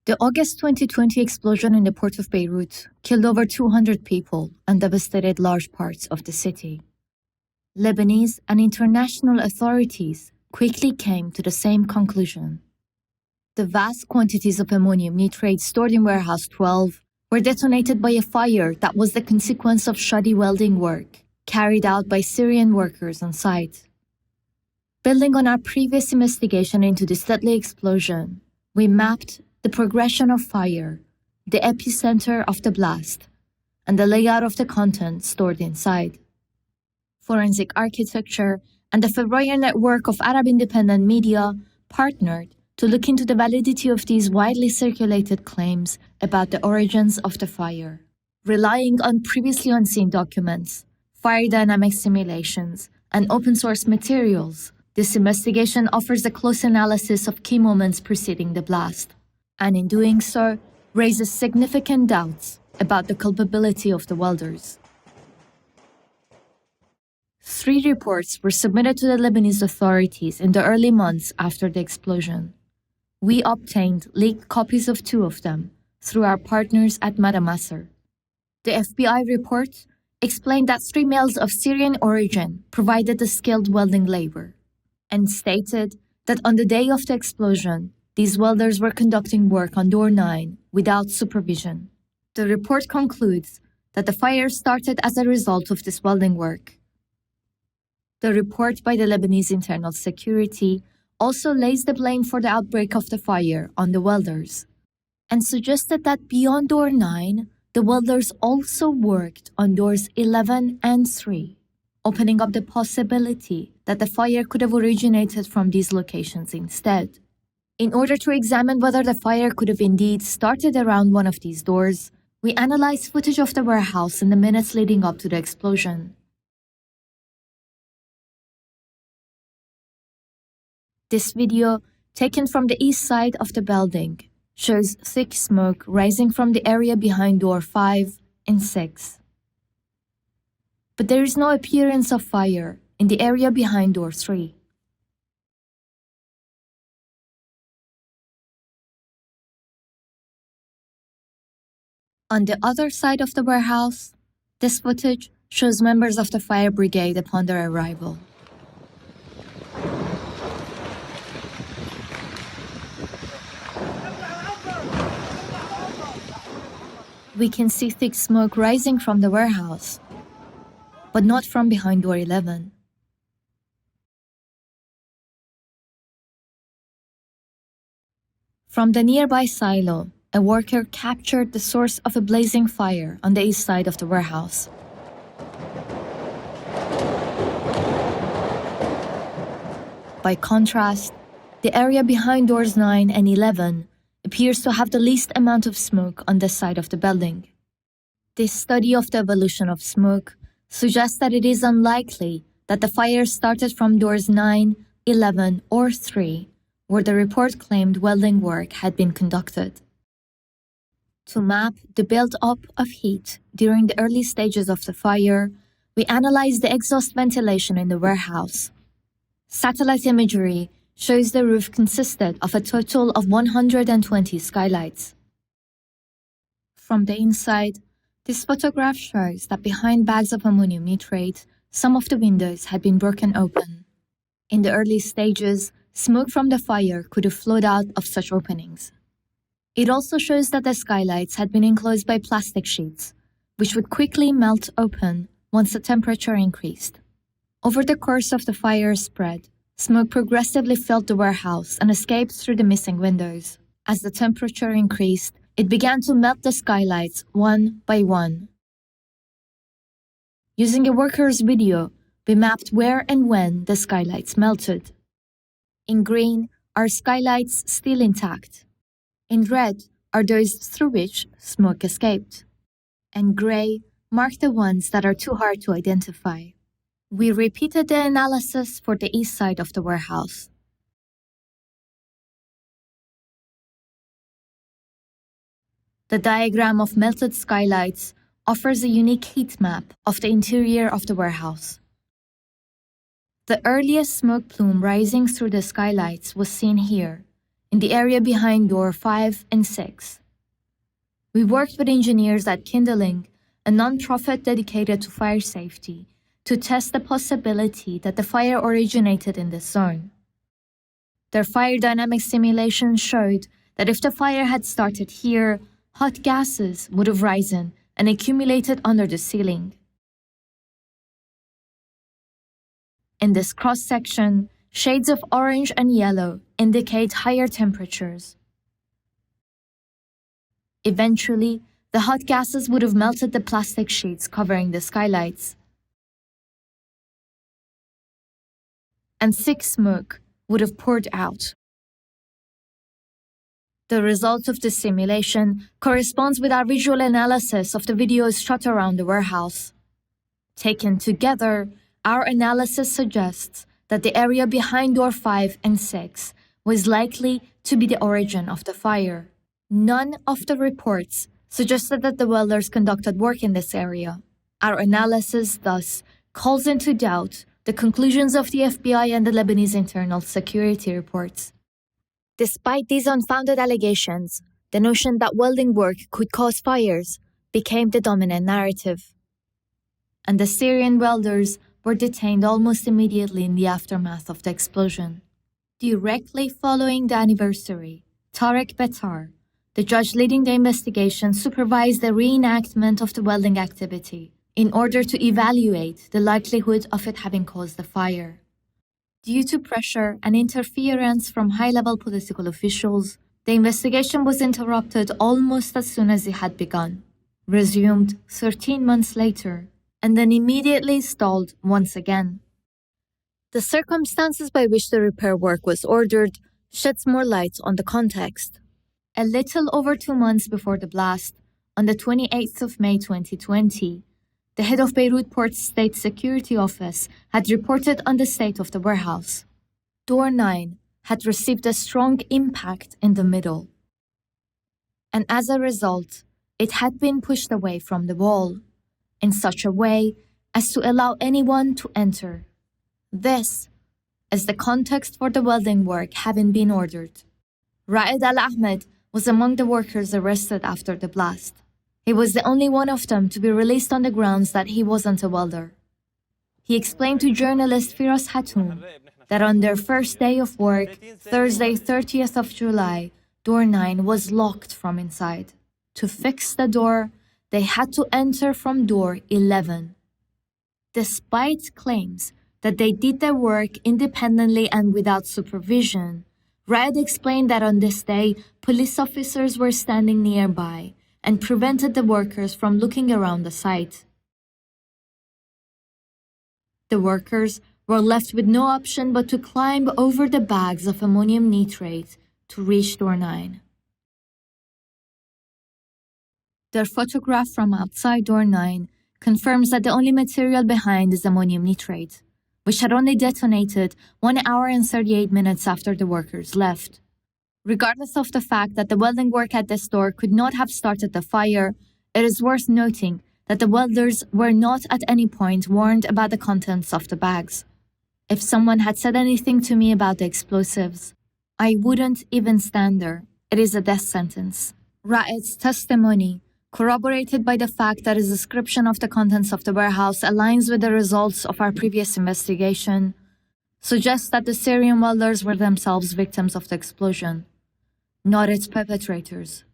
The August 2020 explosion in the port of Beirut killed over 200 people and devastated large parts of the city. Lebanese and international authorities quickly came to the same conclusion. The vast quantities of ammonium nitrate stored in Warehouse 12 were detonated by a fire that was the consequence of shoddy welding work carried out by Syrian workers on site. Building on our previous investigation into this deadly explosion, we mapped the progression of fire, the epicenter of the blast, and the layout of the content stored inside. Forensic architecture and the Febrayer Network of Arab independent media partnered to look into the validity of these widely circulated claims about the origins of the fire. Relying on previously unseen documents, fire dynamic simulations, and open-source materials, this investigation offers a close analysis of key moments preceding the blast, and in doing so, raises significant doubts about the culpability of the welders. 3 reports were submitted to the Lebanese authorities in the early months after the explosion. We obtained leaked copies of 2 of them through our partners at Madamasser. The FBI report explained that 3 males of Syrian origin provided the skilled welding labor, and stated that on the day of the explosion, these welders were conducting work on door 9 without supervision. The report concludes that the fire started as a result of this welding work. The report by the Lebanese Internal Security also lays the blame for the outbreak of the fire on the welders, and suggested that beyond door 9, the welders also worked on doors 11 and 3, opening up the possibility that the fire could have originated from these locations instead. In order to examine whether the fire could have indeed started around one of these doors, we analyzed footage of the warehouse in the minutes leading up to the explosion. This video, taken from the east side of the building, shows thick smoke rising from the area behind door 5 and 6. But there is no appearance of fire in the area behind door 3. On the other side of the warehouse, this footage shows members of the fire brigade upon their arrival. We can see thick smoke rising from the warehouse, but not from behind door 11. From the nearby silo, a worker captured the source of a blazing fire on the east side of the warehouse. By contrast, the area behind doors 9 and 11 appears to have the least amount of smoke on this side of the building. This study of the evolution of smoke suggests that it is unlikely that the fire started from doors 9, 11, or 3, where the report claimed welding work had been conducted. To map the build-up of heat during the early stages of the fire, we analyzed the exhaust ventilation in the warehouse. Satellite imagery shows the roof consisted of a total of 120 skylights. From the inside, this photograph shows that behind bags of ammonium nitrate, some of the windows had been broken open. In the early stages, smoke from the fire could have flowed out of such openings. It also shows that the skylights had been enclosed by plastic sheets, which would quickly melt open once the temperature increased. Over the course of the fire's spread, smoke progressively filled the warehouse and escaped through the missing windows. As the temperature increased, it began to melt the skylights one by one. Using a worker's video, we mapped where and when the skylights melted. In green are skylights still intact. In red are those through which smoke escaped. And gray mark the ones that are too hard to identify. We repeated the analysis for the east side of the warehouse. The diagram of melted skylights offers a unique heat map of the interior of the warehouse. The earliest smoke plume rising through the skylights was seen here, in the area behind door 5 and 6. We worked with engineers at Kindling, a non-profit dedicated to fire safety, to test the possibility that the fire originated in this zone. Their fire dynamics simulation showed that if the fire had started here, hot gases would have risen and accumulated under the ceiling. In this cross-section, shades of orange and yellow indicate higher temperatures. Eventually, the hot gases would have melted the plastic sheets covering the skylights, and thick smoke would have poured out. The result of this simulation corresponds with our visual analysis of the videos shot around the warehouse. Taken together, our analysis suggests that the area behind door 5 and 6 was likely to be the origin of the fire. None of the reports suggested that the welders conducted work in this area. Our analysis thus calls into doubt the conclusions of the FBI and the Lebanese internal security reports. Despite these unfounded allegations, the notion that welding work could cause fires became the dominant narrative. And the Syrian welders were detained almost immediately in the aftermath of the explosion. Directly following the anniversary, Tarek Betar, the judge leading the investigation, supervised the reenactment of the welding activity in order to evaluate the likelihood of it having caused the fire. Due to pressure and interference from high-level political officials, the investigation was interrupted almost as soon as it had begun, resumed 13 months later, and then immediately stalled once again. The circumstances by which the repair work was ordered sheds more light on the context. A little over 2 months before the blast, on the 28th of May 2020, the head of Beirut Port's State Security Office had reported on the state of the warehouse. Door 9 had received a strong impact in the middle, and as a result, it had been pushed away from the wall, in such a way as to allow anyone to enter. This is the context for the welding work having been ordered. Ra'ed Al-Ahmed was among the workers arrested after the blast. He was the only one of them to be released on the grounds that he wasn't a welder. He explained to journalist Firas Hatoum that on their first day of work, Thursday 30th of July, door 9 was locked from inside. To fix the door, they had to enter from door 11. Despite claims that they did their work independently and without supervision, Raed explained that on this day, police officers were standing nearby and prevented the workers from looking around the site. The workers were left with no option but to climb over the bags of ammonium nitrate to reach door 9. Their photograph from outside door 9 confirms that the only material behind is ammonium nitrate, which had only detonated 1 hour and 38 minutes after the workers left. Regardless of the fact that the welding work at this door could not have started the fire, it is worth noting that the welders were not at any point warned about the contents of the bags. If someone had said anything to me about the explosives, I wouldn't even stand there. It is a death sentence. Raed's testimony, corroborated by the fact that his description of the contents of the warehouse aligns with the results of our previous investigation, suggests that the Syrian welders were themselves victims of the explosion, not its perpetrators.